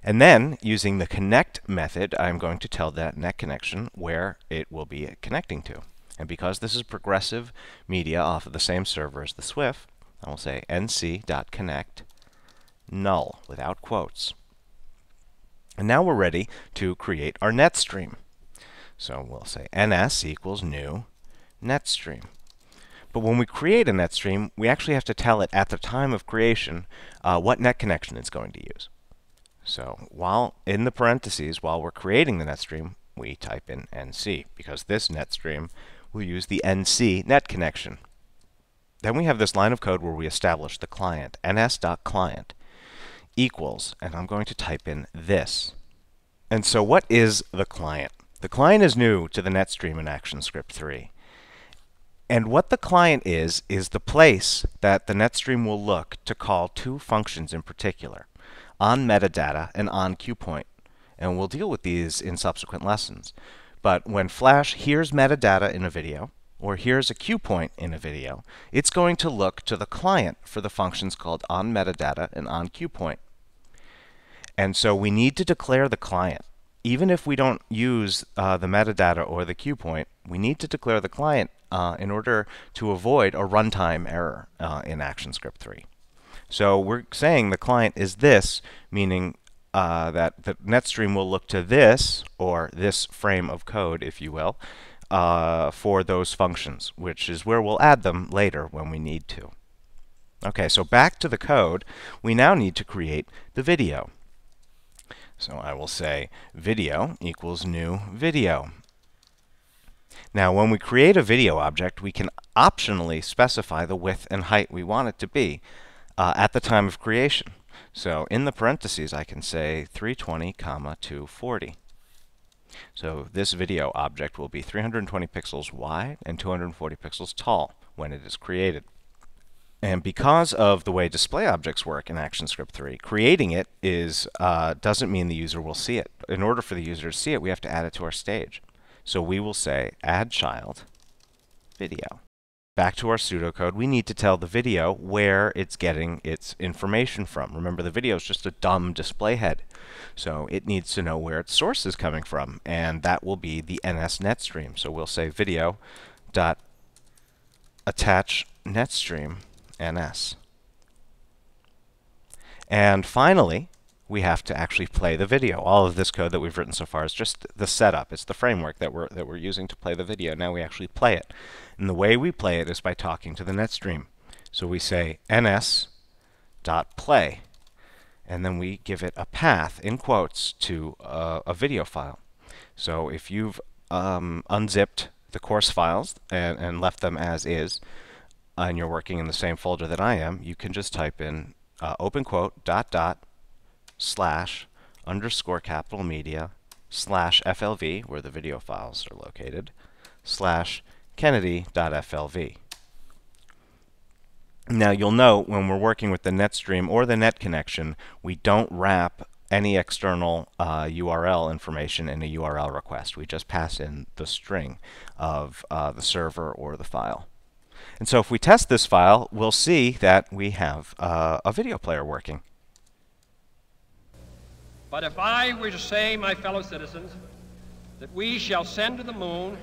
And then, using the connect method, I'm going to tell that net connection where it will be connecting to. And because this is progressive media off of the same server as the Swift, I will say nc.connect null without quotes. And now we're ready to create our net stream. So we'll say ns equals new net stream. But when we create a net stream, we actually have to tell it at the time of creation what net connection it's going to use. So while in the parentheses, while we're creating the net stream, we type in nc, because this net stream will use the nc net connection. Then we have this line of code where we establish the client, ns.client equals, and I'm going to type in this. And so what is the client? The client is new to the net stream in ActionScript 3. And what the client is the place that the netstream will look to call two functions in particular, on metadata and on QPoint. And we'll deal with these in subsequent lessons. But when Flash hears metadata in a video, or hears a QPoint in a video, it's going to look to the client for the functions called on metadata and on QPoint. And so we need to declare the client. Even if we don't use the metadata or the QPoint, we need to declare the client in order to avoid a runtime error in ActionScript 3. So we're saying the client is this, meaning that the netstream will look to this, or this frame of code, if you will, for those functions, which is where we'll add them later when we need to. Okay, so back to the code, we now need to create the video. So I will say video equals new video. Now, when we create a video object, we can optionally specify the width and height we want it to be at the time of creation. So in the parentheses, I can say 320, 240. So this video object will be 320 pixels wide and 240 pixels tall when it is created. And because of the way display objects work in ActionScript 3, creating it doesn't mean the user will see it. In order for the user to see it, we have to add it to our stage. So we will say add child video. Back to our pseudocode, we need to tell the video where it's getting its information from. Remember, the video is just a dumb display head. So it needs to know where its source is coming from, and that will be the NS netstream. So we'll say video.attach netstream NS. And finally, we have to actually play the video. All of this code that we've written so far is just the setup. It's the framework that we're using to play the video. Now we actually play it. And the way we play it is by talking to the netstream. So we say ns.play, and then we give it a path, in quotes, to a video file. So if you've unzipped the course files and left them as is, and you're working in the same folder that I am, you can just type in open quote, /_ media /FLV, where the video files are located, /Kennedy.FLV. Now you'll note when we're working with the netstream or the net connection, we don't wrap any external URL information in a URL request. We just pass in the string of the server or the file. And so if we test this file, we'll see that we have a video player working. But if I were to say, my fellow citizens, that we shall send to the moon